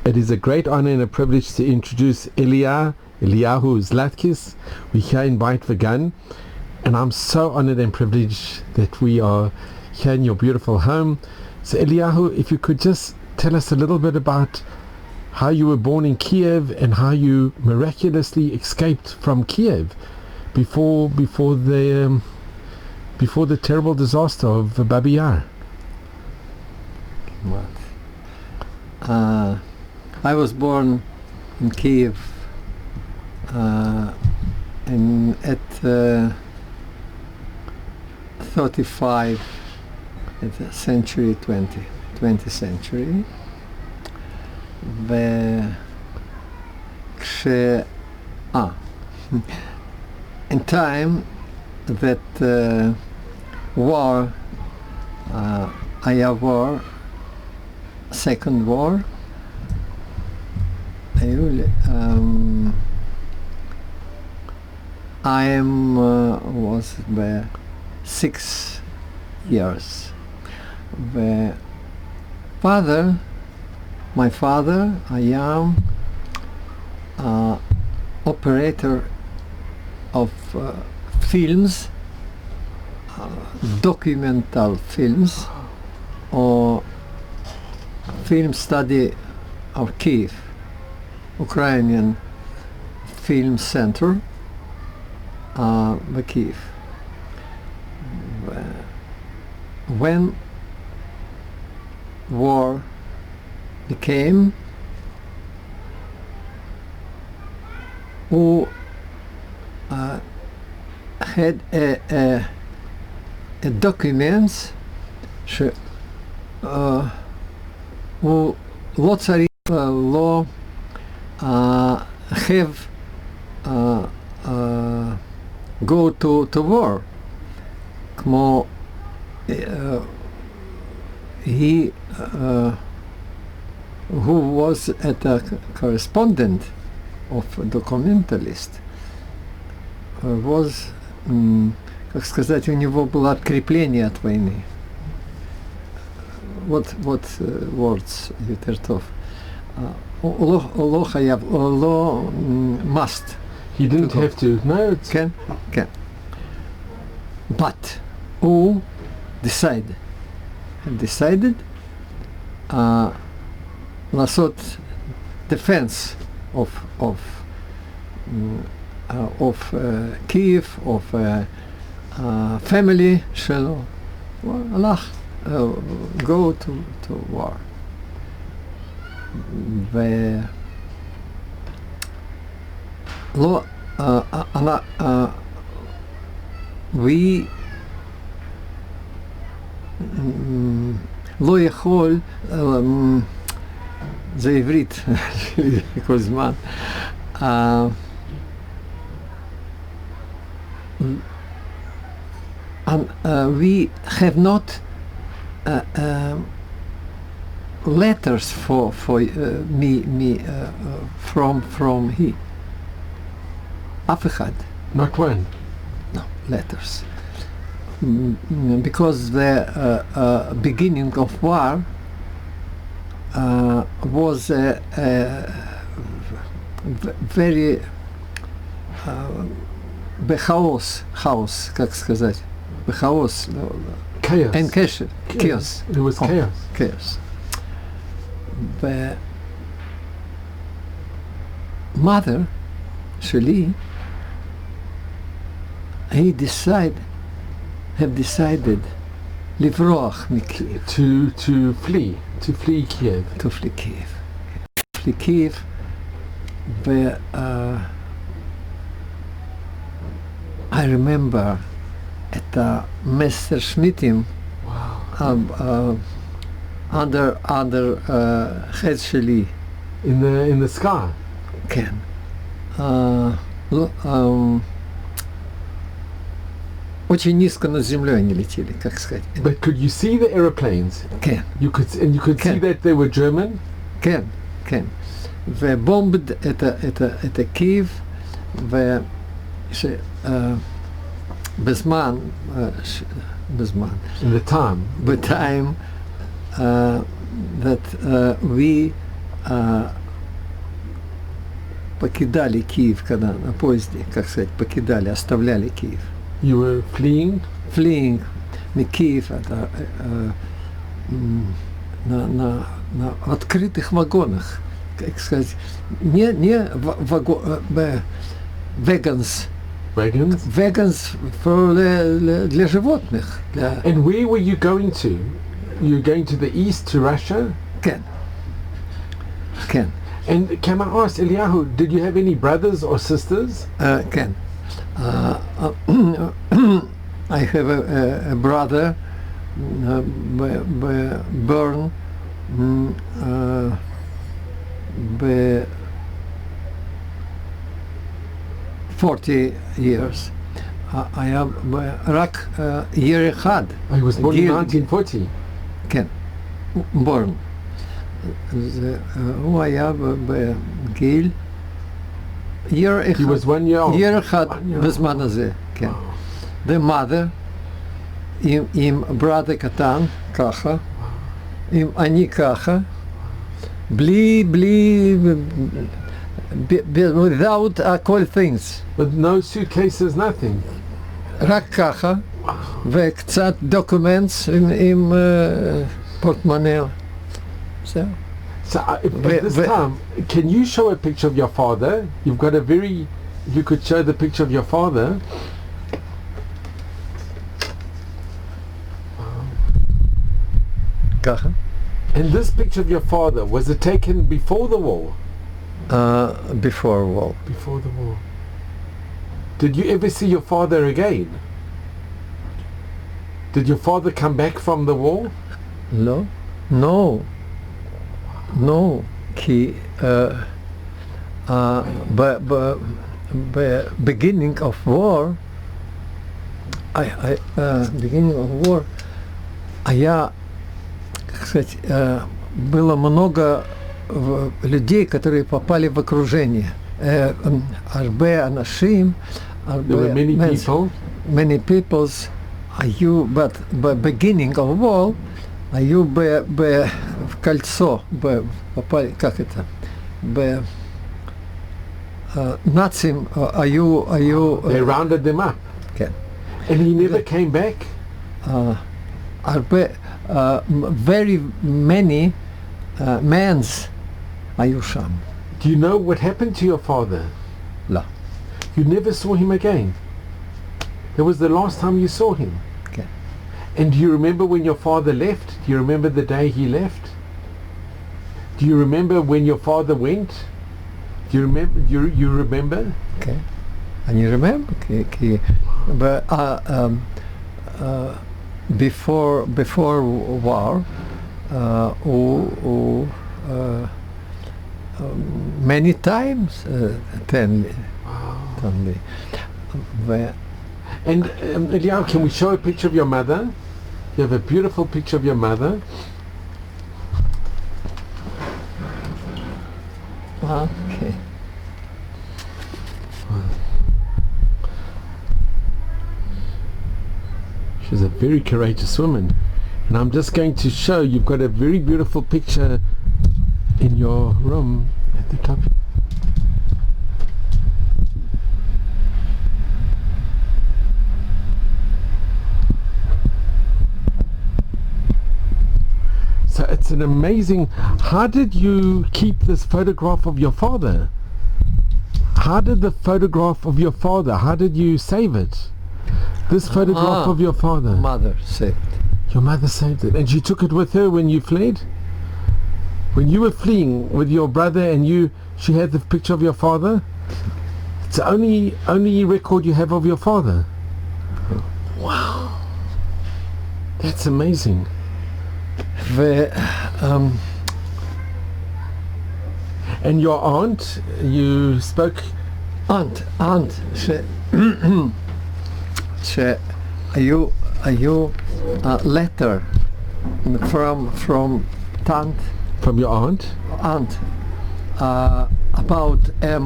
It is a great honor and a privilege to introduce Eliyahu Zlatkis. We're here in Beit Vegan, and I'm so honored and privileged that we are here in your beautiful home. So Eliyahu, if you could just tell us a little bit about how you were born in Kiev and how you miraculously escaped from Kiev before the terrible disaster of Babi. I was born in Kiev at 35 at the century 20th century. In time that war, היה war, second war, I was 6 years. My father, I am operator of films, documental films, or film study of Kiev, Ukrainian Film Center, Kiev. When war became, who had a documents who לא צריך לא have go to war, כמו he who was a correspondent of documentalist, was, как сказать, у него было открепление от войны. What words יותר טוב? לא חייב, לא must. He didn't have to. No, it's... כן, כן. But who decided לעשות defense of Kiev, of family שלו, הלך, go to war. ולא, we לא יכול, זה עברית כל זמן, we have not letters for me from he. אף אחד. Not one. No, letters. Because the beginning of war was very בכאוס, как сказать, בכאוס. Chaos. אין קשר, chaos. It was chaos. Chaos. Mother שלי, he have decided לברוח מקייב. To flee Kiev. To flee Kiev. I remember at the Messerschmitting, Wow. under head שלי. In the sky. כן. Очень низко над землей они летели, как сказать. But could you see the aeroplanes? כן. You could see that they were German? כן, כן. ובומבד את קייב, בזמן, In the time. that we покидали Киев, когда на поезде, как сказать, покидали, оставляли Киев. You were fleeing? Fleeing не Киев, это на открытых вагонах, как сказать, не vegans. Wagons? Vegans для животных. Для... And where were you going to? You were going to the east, to Russia? כן. כן. And can I ask, Eliyahu, did you have any brothers or sisters? כן. I have a brother born 40 years. היה רק year אחד. He was born in 1940. כן, born. הוא היה בגיל year אחד. He was 1 year old. year אחד בזמן הזה, כן. The mother עם brother קטן, ככה, עם אני ככה, בלי without all things. With no suitcases, nothing. רק ככה, וקצת documents עם פורטמונה. זהו. So at this time, can you show a picture of your father? You've got a very, if you could show the picture of your father. ככה. And this picture of your father, was it taken before the war? Before war. Before the war. Did you ever see your father again? Did your father come back from the war? לא. No. No. כי beginning of war, beginning of war, היה, как сказать, было много людей, которые попали в окружение. הרבה אנשים, There were many people. many peoples, היו, but beginning of war, היו в кольцо, попали, как это, נאצים היו... They rounded them up. כן. And he never came back? הרבה, very many men's היו שם. Do you know what happened to your father? לא. You never saw him again? That was the last time you saw him? כן. And do you remember when your father left? Do you remember the day he left? Do you remember when your father went? Do you remember? You remember? כן. אני remember, כי before war, many times tell me. And Eliyahu, can we show a picture of your mother? You have a beautiful picture of your mother. Okay. She's a very courageous woman. And I'm just going to show, you've got a very beautiful picture in your room at the top. So it's an amazing... How did you keep this photograph of your father? How did the photograph of your father, how did you save it? This photograph of your father. Mother saved. Your mother saved it. And she took it with her when you fled? When you were fleeing with your brother and she had the picture of your father? It's the only record you have of your father. Wow. That's amazing. And your aunt, you spoke... Aunt, שהיו letter from aunt. From your aunt? Aunt about a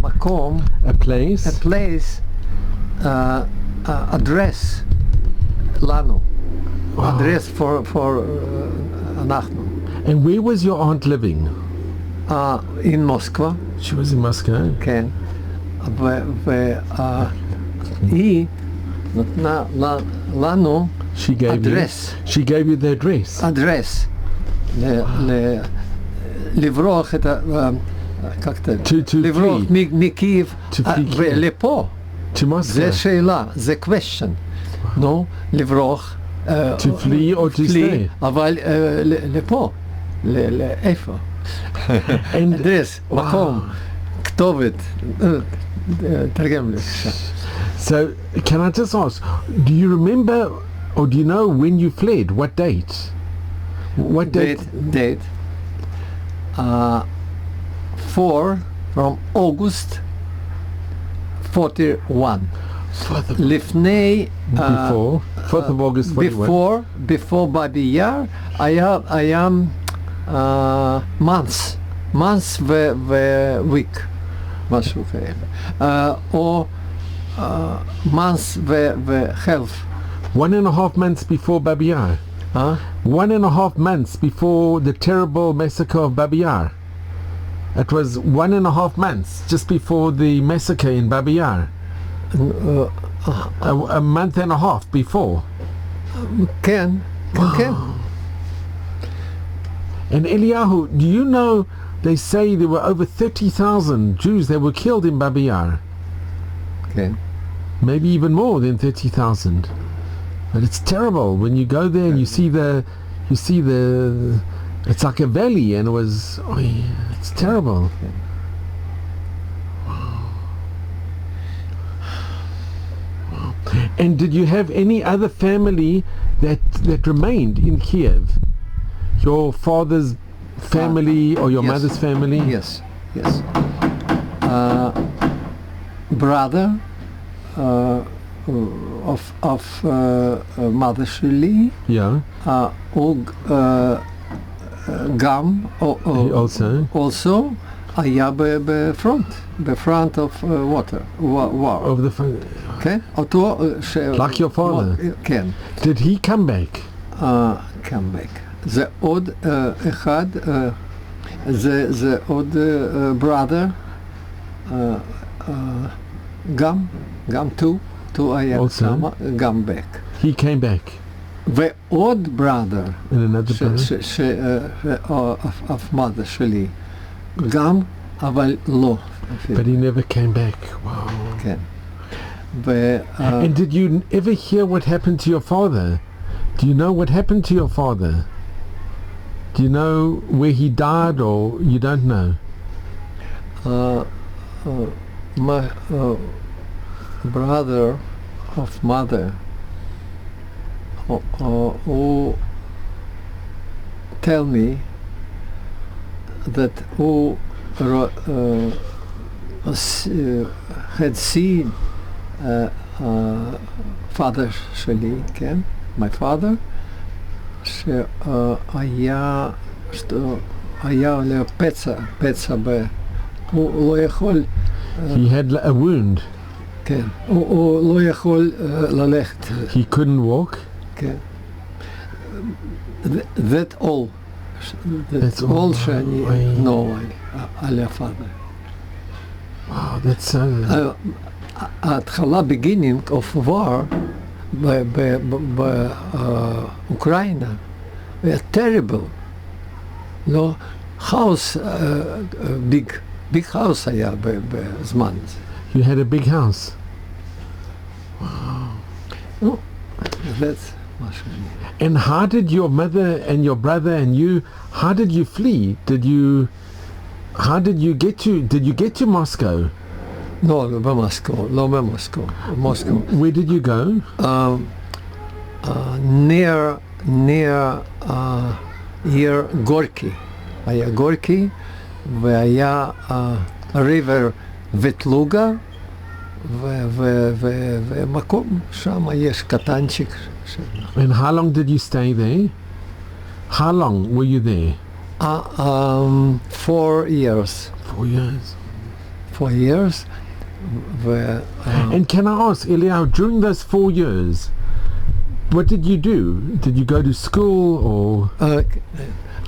מקום, a place, address לנו, wow. address for אנחנו. And where was your aunt living? in מוסקבה, She was in Moscow. כן, והיא נתנה לנו She gave אדרס, you. She gave you the address. אדרס, לברוח את ה... как это? To לברוח flee. מקייב To flee Kiev. לפה. To Moscow. זה שאלה, זה question. נו, לברוח. To flee or to stay? אבל לפה. לאיפה? אדרס, מקום, כתובת. תרגם לי. So, can I just ask, do you remember or do you know when you fled? What date? What date? Date. 4 from August 41. לפני... Before? 4th of August 41? Before Babi Yar, היה months ו-week, משהו כאלה. או months ו-half. 1.5 months before Babi Yar. 1.5 months before the terrible massacre of Babi Yar. It was 1.5 months just before the massacre in Babi Yar. A month and a half before. כן, כן. And Eliyahu, do you know they say there were over 30,000 Jews that were killed in Babi Yar? כן. Maybe even more than 30,000. But it's terrible when you go there and you see the it's like a valley, and it's terrible. And did you have any other family that remained in Kiev? Your father's family or your yes. mother's family? Yes. Brother of mother שלי, Yeah. גם also היה בפרונט of war. of the כן? אותו like your father. כן. Did he come back? come back. זה עוד אחד, זה עוד brother, גם two היה שמה, גם back. He came back. ועוד brother, And another brother? of mother שלי, גם, אבל לא. But he never came back. Wow. כן. And did you ever hear what happened to your father? Do you know what happened to your father? Do you know where he died, or you don't know? My brother of mother who tell me that who had seen father שלי, כן? My father, שהיה לו פצע הוא לא יכול... He had a wound. כן, הוא לא יכול ללכת. He couldn't walk? כן. That's all. That's all שאני know על father. Wow, that's so... ההתחלה, beginning of war, באוקראינה, היה terrible. לא, house, big house היה בזמן הזה. You had a big house? No, that's משהו. And how did your mother and your brother and you, how did you flee? Did you get to Moscow? לא, לא במוסקו. Where did you go? Near here Gorky. היה גורקי, והיה river ותלוגה, ומקום שם יש קטנצ'יק. And how long did you stay there? How long were you there? 4 years. 4 years. 4 years. And can I ask, Eliyahu, during those 4 years, what did you do? Did you go to school or?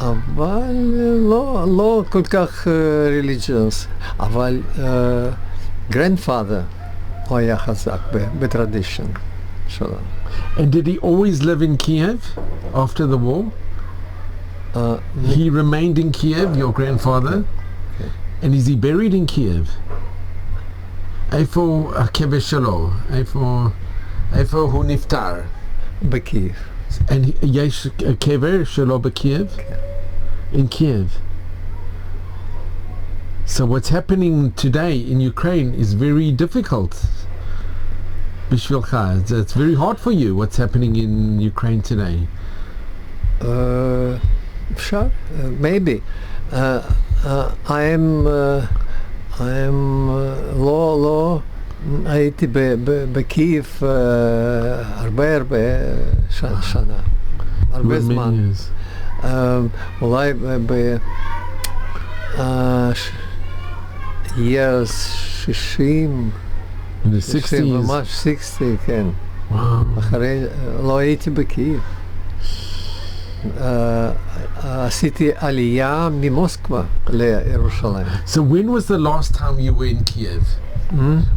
אבל לא כל כך religious, אבל grandfather הוא היה חזק בטרדישן שלנו. And did he always live in Kiev after the war? He remained in Kiev, your grandfather? Okay. And is he buried in Kiev? איפה הקבר שלו? איפה הוא נפטר? בקייב. And יש קבר שלו בקייב? כן. In Kiev. So what's happening today in Ukraine is very difficult. בשבילך. It's very hard for you what's happening in Ukraine today. אפשר? Maybe. I'm לא הייתי בקייב הרבה שנה. הרבה זמן. אולי years 60, In the 60s. ממש 60, כן. אחרי, לא הייתי בקייב. עשיתי עלייה ממוסקבה לירושלים. So when was the last time you were in Kiev?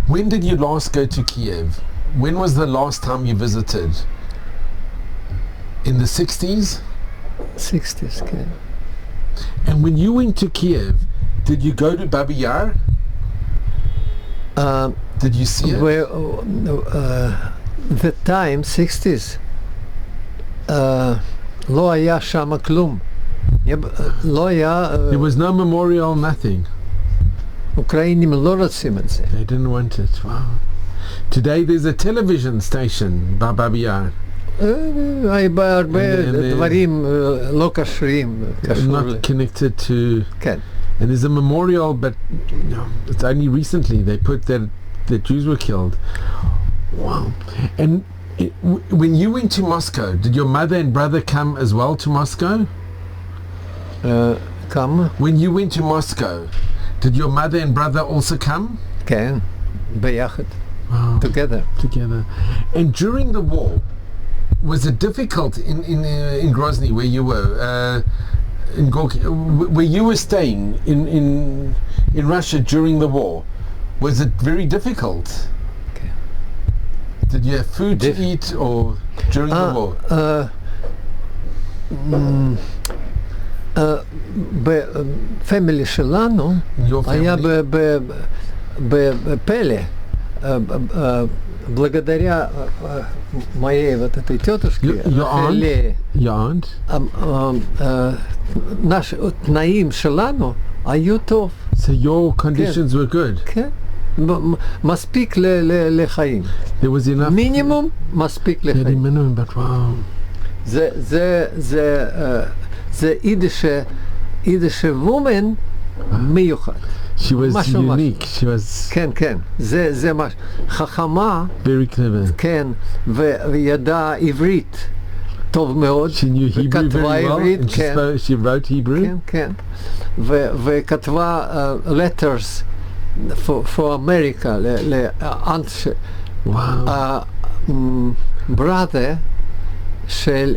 When did you last go to Kiev? When was the last time you visited? In the 60s? 60s, כן. And when you went to Kiev, did you go to Babi Yar? Did you see it? The time, 60s, לא היה שם כלום. לא היה... There was no memorial, nothing. אוקראינים לא רוצים את זה. They didn't want it. Wow. Today there's a television station by Babi Yar. היה הרבה דברים לא קשרים. Not connected to... כן. And there's a memorial, but it's only recently they put that the Jews were killed. Wow. And when you went to Moscow, did your mother and brother come as well to Moscow? Come? When you went to Moscow, did your mother and brother also come? כן, ביחד. Wow. Together. And during the war, was it difficult in Grozny where you were? In Gorky, where you were staying in Russia during the war, was it very difficult? Okay. Did you have food to eat or during the war? בפמילי שלנו היה בפלא, благодаря моей вот этой тетушке. Your aunt? наши תנאים שלנו היו טוב. So your conditions were good? כן. מספיק לחיים. There was enough? מינימום מספיק לחיים. Minimum, but wow. זה יידיש וומן מיוחד. She was unique. She was... כן, כן. זה משהו. חכמה. Very clever. כן. וידעה עברית. טוב מאוד. She knew Hebrew very well, and she wrote Hebrew. כן, כן. וכתבה letters for America, לאנט brother של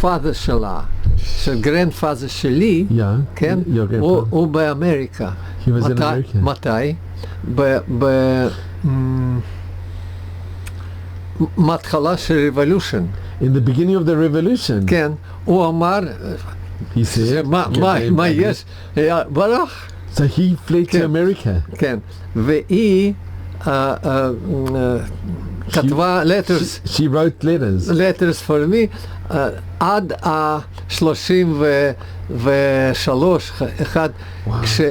father שלה, של grandfather שלי, כן? הוא באמריקה. He was in America. מתי? מתחלה של revolution. In the beginning of the revolution. כן, הוא אמר, he said, מה יש? ברח. So he fled to America. כן, והיא כתבה letters. She wrote letters for me עד ה-33,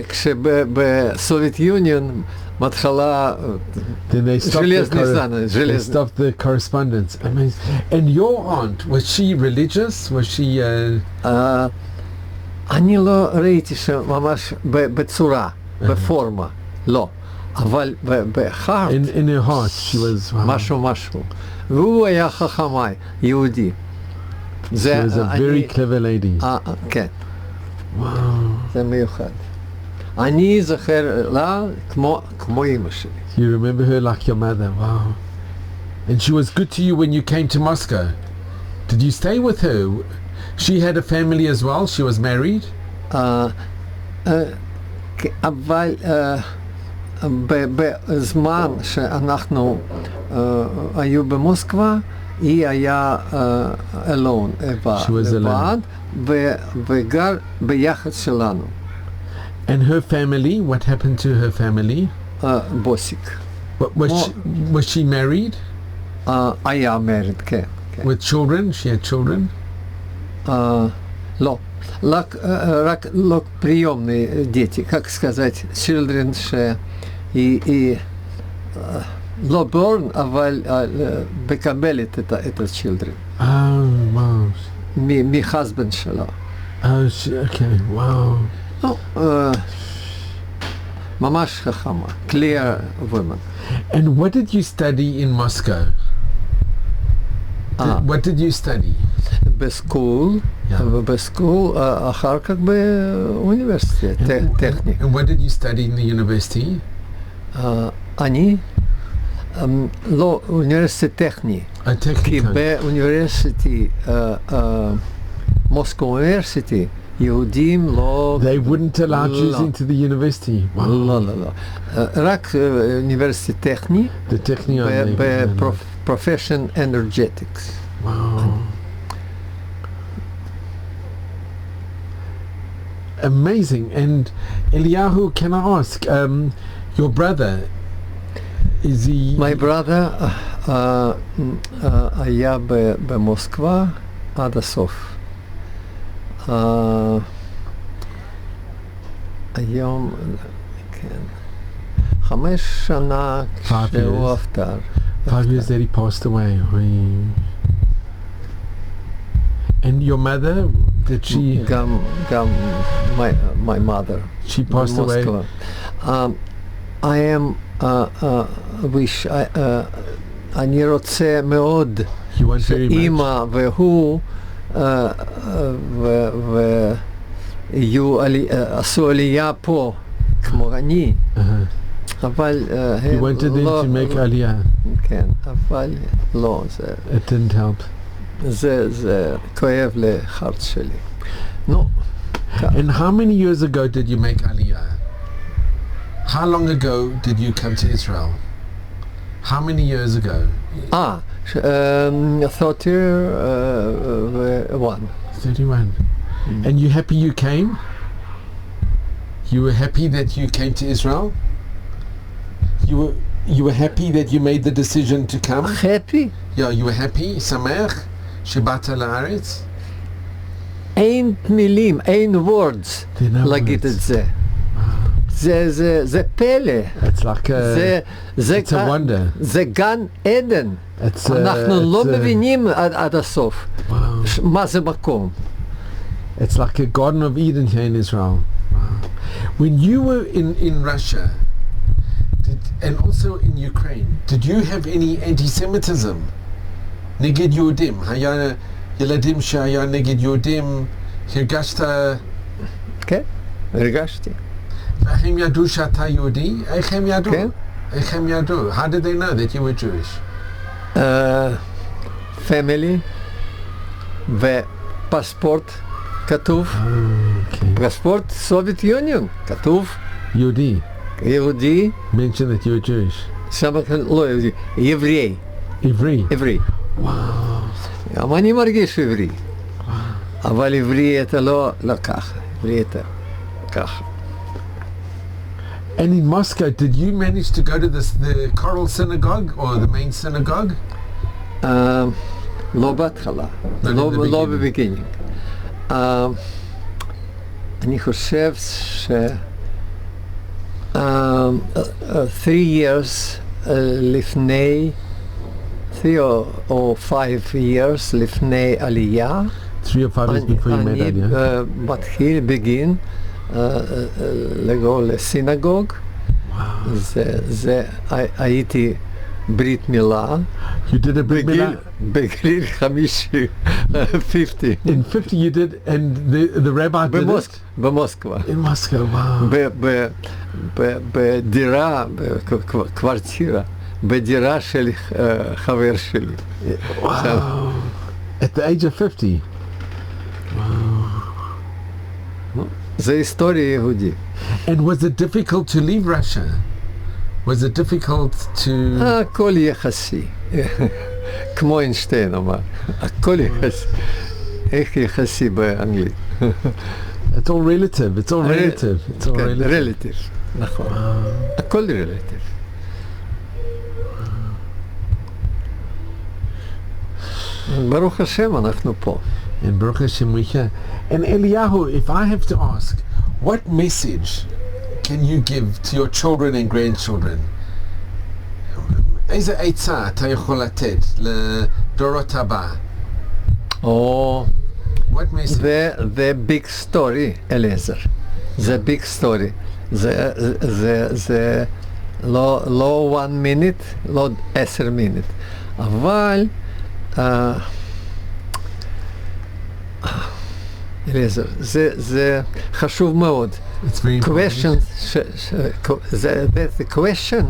כשבסובייט יוניון מתחילה They stopped the correspondence. Amazing. And your aunt, was she religious? Was she... אני לא ראיתי שממש בצורה, בפורמה, לא. אבל בהארט, in her heart, she was... משהו. והוא היה חכמי, יהודי. She was a very clever lady. כן. Wow. זה מיוחד. אני זוכר לה כמו אמא שלי. You remember her like your mother, wow. And she was good to you when you came to Moscow. Did you stay with her? She had a family as well? She was married? אבל בזמן שאנחנו היו במוסקבה, היא היה alone, לבד, וגר ביחד שלנו. And her family, what happened to her family? בוסיק. Was she married? היה married, כן. With children? She had children? לא. רק לא приемные дети, как сказать, children, היא לא born, אבל מקבלת את children. Wow. מ-husband שלה. Okay, wow. ממש חכמה, clear woman. And what did you study in Moscow? What did you study? בסקול, ובסקול, אחר כך באוניברסיטה, טכני. And what did you study in the university? אני, לא, אוניברסיטה טכני. כי באוניברסיטי, מוסקו אוניברסיטי, יהודים לא... They wouldn't allow Jews into the university. Wow. לא. רק אוניברסיטה טכני, בפרופשן אנרג'טיקס. Wow. Amazing. And Eliyahu, can I ask, your brother, is he... My brother היה במוסקבה עד הסוף. היום, כן, 5 שנה שהוא נפטר. 5 years that he passed away. And your mother, did she... גם my mother. She passed away. I am wish, אני רוצה מאוד שאמא והוא עשו עלייה פה כמו אני, אבל You wanted them to make aliyah. כן, אבל לא, זה... It didn't help. זה כואב לחרץ שלי. No. And how many years ago did you make aliyah? How long ago did you come to Israel? How many years ago? 31. 31. And you happy you came? You were happy that you came to Israel? You were happy that you made the decision to come? Happy? Yeah, you were happy? Sameach? שבאת לארץ? אין מילים, אין words להגיד את זה. זה פלא. It's like it's a wonder. זה גן עדן. אנחנו לא מבינים עד הסוף מה זה מקום. It's like a Garden of Eden here in Israel. When you were in Russia, and also in Ukraine, did you have any anti-Semitism? נגד יהודים, היה ילדים שהיה נגד יהודים, הרגשת? כן, הרגשתי. והם ידעו שאתה יהודי? איך הם ידעו? כן. איך הם ידעו? How did they know that you were Jewish? Family ופספורט כתוב. פספורט סובייט יוניון כתוב. יהודי. יהודי. Mention that you were Jewish. שם לא יהודי, עברי. עברי. עברי. וואו. גם אני מרגיש עברי. אבל עברי אתה לא ככה. עברי אתה ככה. And in Moscow, did you manage to go to the choral synagogue or the main synagogue? לא בהתחלה. לא בבגינינג. אני חושב 3 years לפני 3 or 5 years לפני עלייה 3 or 5 years before you made aliyah. אני מתחיל בגין לגור לסינגוג. זה הייתי ברית מילה. You did a brit milah? בגיל 50. 50. In 50 you did, and the rabbi did it? במוסקבה. In Moscow, wow. בדירה, בקוורטירה, בדירה של חבר שלי. Wow. At the age of 50. זה היסטוריה יהודית. And was it difficult to leave Russia? Was it difficult to... הכל יחסי. כמו איינשטיין אמר, הכל יחסי. איך יחסי באנגלית? It's all relative. It's all relative. It's all relative. רלטיב, נכון. הכל רלטיב. ברוך השם אנחנו פה. And Baruch Hashem we're here. And Eliyahu, if I have to ask, what message can you give to your children and grandchildren? איזה עצה אתה יכול לתת לדורות הבא? או... What message? זה big story, אליעזר. זה big story. זה לא 1 minute, לא 10 minute. אבל... אליעזר, זה חשוב מאוד. It's very important. The question,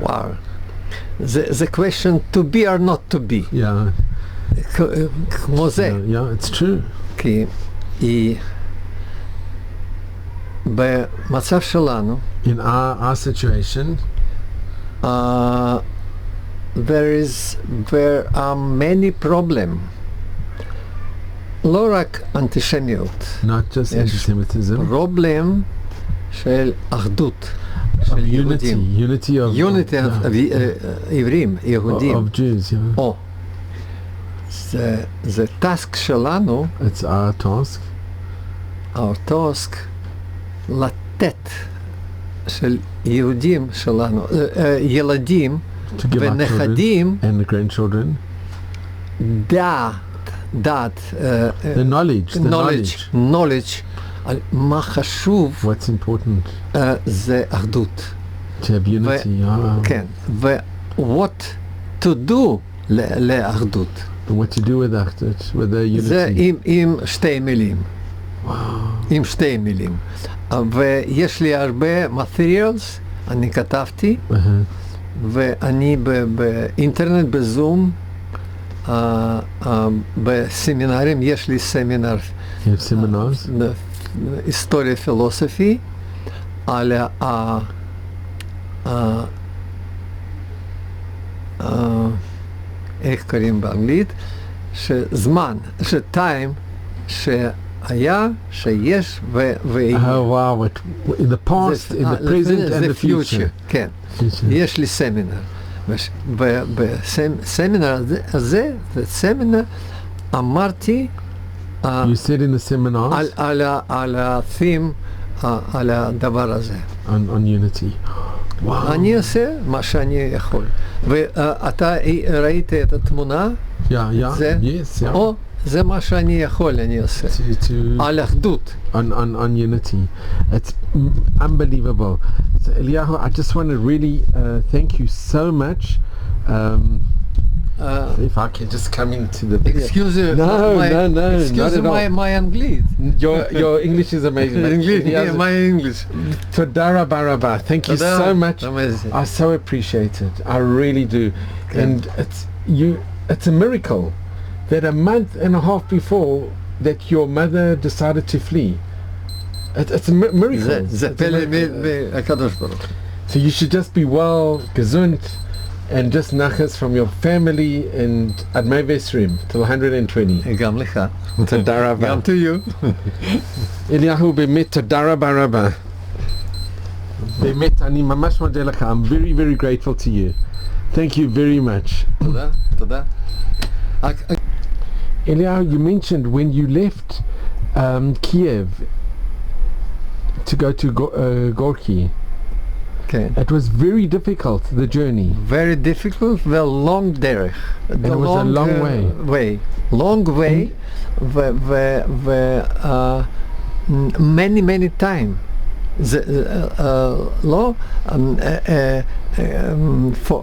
wow. The question to be or not to be. Yeah. כמו זה. Yeah, it's true. כי במצב שלנו, In our situation, there are many problems. לא רק אנטישמיות. not just anti-Semitism, פרובלם של אחדות, of של unity, יהודים. unity of עברים, יהודים. of Jews. Yeah. או, זה טסק שלנו, It's our task האוטוסק, לתת של יהודים שלנו, ילדים to give our ונכדים, children and the grandchildren דעת, the knowledge, על מה חשוב, what's important זה אחדות. to have unity. כן, ו-what to do לאחדות. And what to do with that, with the unity. זה עם שתי מילים. עם שתי מילים. ויש לי הרבה materials, אני כתבתי, ואני באינטרנט, בזום, בסמינרים, יש לי סמינר, You have seminars? היסטוריה פילוסופי, על איך קוראים באנגלית, שזמן, שטיים, שהיה, שיש ויהיה. Oh wow, in the past, in the present and the future. כן, Future. יש לי סמינר. בסמינר הזה, בסמינר, אמרתי You said in the seminars על ה-theme, על הדבר הזה. on unity. Wow. אני אעשה מה שאני יכול. ואתה ראית את התמונה? Yeah, זה? yes, yeah. או זה מה שאני יכול, אני אעשה. על אחדות. On unity. It's unbelievable. So Eliyahu, I just want to really thank you so much. If I can just come into the video. Excuse me. No, Excuse not at all. my English. Your English is amazing. English, Eliyahu, yeah, my English. Toda rabba rabba. Thank you so much. Amazing. I so appreciate it. I really do. Okay. And it's a miracle that a month and a half before that your mother decided to flee. It's a miracle. זה It's a פלא miracle. מהקדוש ברוך. So you should just be well, gesund, and just nachas from your family and Admei Vesrim till 120. גם לך. תודה רבה. גם to you. אליהו, באמת תודה רבה רבה. באמת, אני ממש מודה לך. I'm very, very grateful to you. Thank you very much. תודה. Eliyahu, you mentioned when you left Kiev to go to Gorky, כן. it was very difficult, the journey. Very difficult, long דרך. And it was a long way. Long way, many time. לא for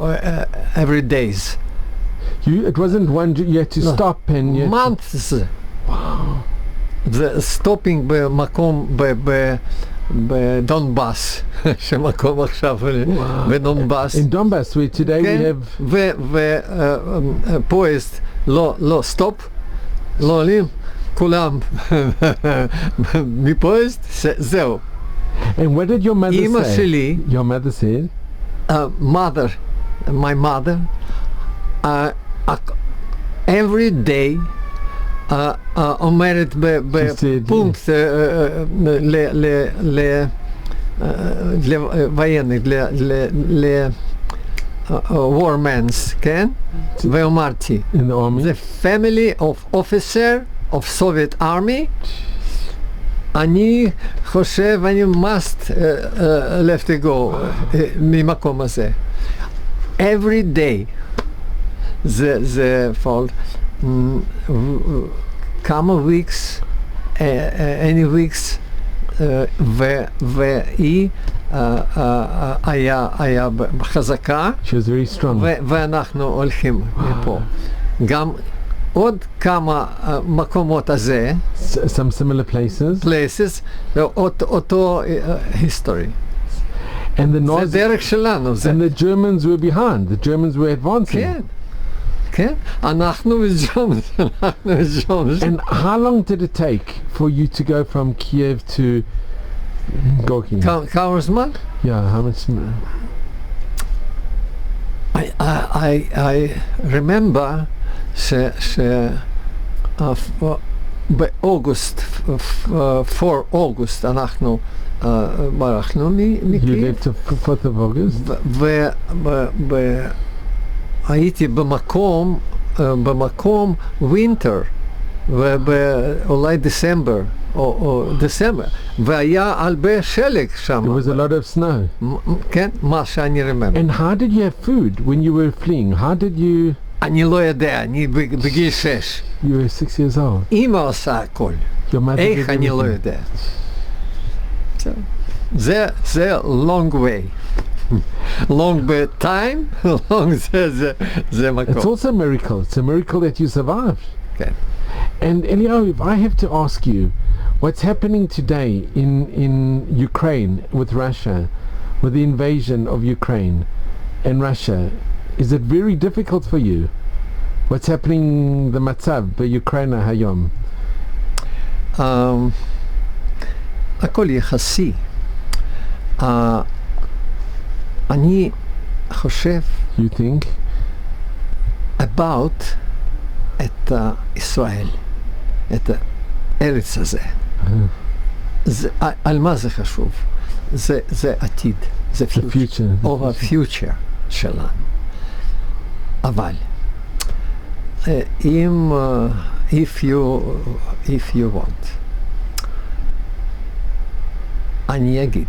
every days. It wasn't one, you had to stop and you had months. Wow. The stopping במקום בדונבאס, שמקום עכשיו בדונבאס. In Donbass, where today we have... ופועז לא סטופ, לא עולים, כולם מפועז, זהו. And what did your mother אמא say? שלי, Your mother said? my mother, every day אומרת בפונקט לוויינית, ל-warmans, כן? ואמרתי, In the army? the family of officer of Soviet army, אני חושב, אני must left to go ממקום הזה. Every day, זה פולד, כמה weeks, any weeks, והיא היה חזקה, She was very strong. ואנחנו הולכים מפה. גם עוד כמה מקומות הזה, Some similar places. אותו history. And the זה Nazis... דרך שלנו. And the Germans were behind. The Germans were advancing. כן, כן. אנחנו וג'ומס. And how long did it take for you to go from Kiev to Gorky? כמה זמן? Yeah, how much? I remember באוגוסט, 4 אוגוסט, אנחנו ברחנו You מקייב, left on 4th of August? והייתי במקום winter, ואולי דצמבר, או דצמבר, והיה הרבה שלג שם. There was a lot of snow. כן, מה שאני remember. And how did you have food when you were fleeing? How did you... אני לא יודע, אני בגיל 6. You were 6 years old. אמא עושה הכל. Your mother did איך אני לא everything. יודע. זה long way. long time, long זה מקום. It's also a miracle. It's a miracle that you survived. כן. And Eliyahu, if I have to ask you, what's happening today in Ukraine with Russia, with the invasion of Ukraine and Russia, is it very difficult for you? What's happening, the matzav, Ukraine hayom? הכל יחסי. אני חושב You think? about את ישראל, את הארץ הזה. על מה זה חשוב? זה עתיד, זה The future. או הפיוטר שלנו. אבל אם if you want, אני אגיד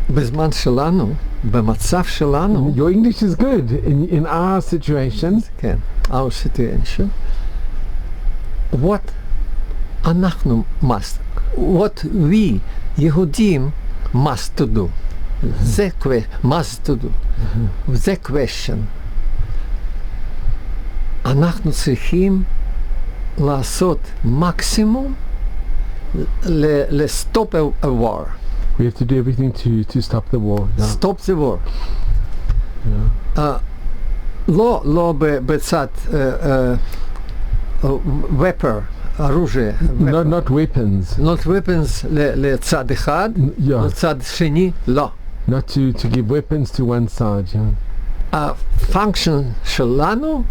שבזמן שלנו, במצב שלנו, Your English is good. In our situation, כן, our situation, what אנחנו must, what we יהודים must to do, זה must to do, זה question. אנחנו צריכים לעשות מקסימום ל-stop a war. we have to do everything to stop the war. Yeah. Stop the war. Yeah. לא בצד weapon, оружие. Not weapons. Not weapons לצד אחד, Yeah. לצד שני, לא. Not to give weapons to one side. Yeah. הפונקשן שלנו,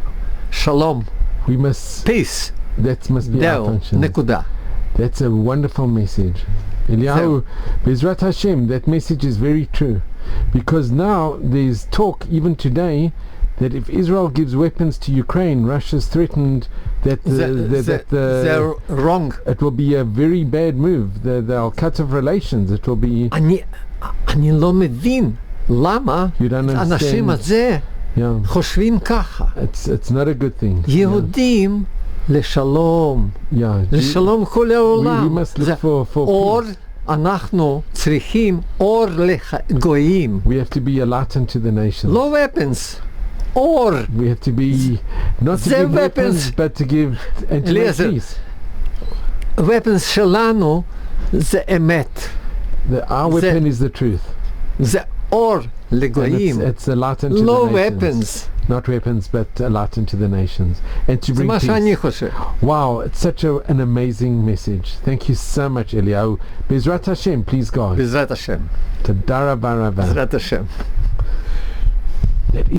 שלום, We must. peace, That must be our זהו, function. נקודה. That's a wonderful message. Eliyahu, Bezrat Hashem, that message is very true. Because now there's talk, even today, that if Israel gives weapons to Ukraine, Russia's threatened that they're wrong. it will be a very bad move. They'll cut off relations. It will be... אני לא מבין למה You don't האנשים understand. הזה Yeah. חושבים ככה. It's not a good thing. יהודים לשלום, Yeah. לשלום כל העולם. we must look זה for אור, peace. אנחנו צריכים אור לגויים. We have to be a light unto the nations. לא weapons, אור. We have to be not to The give weapons, weapons. but to give and to make Eliezer. peace. ה-weapons שלנו זה אמת. Our weapon is the truth. זה אור And לגויים. it's a light unto לא the nations. weapons. Not weapons, but a light unto the nations. And to זה bring מה שאני peace. חושב. Wow, it's such an amazing message. Thank you so much, Eliyahu. Bezrat Hashem, please God. בעזרת השם. Tadara Baraba. בעזרת השם.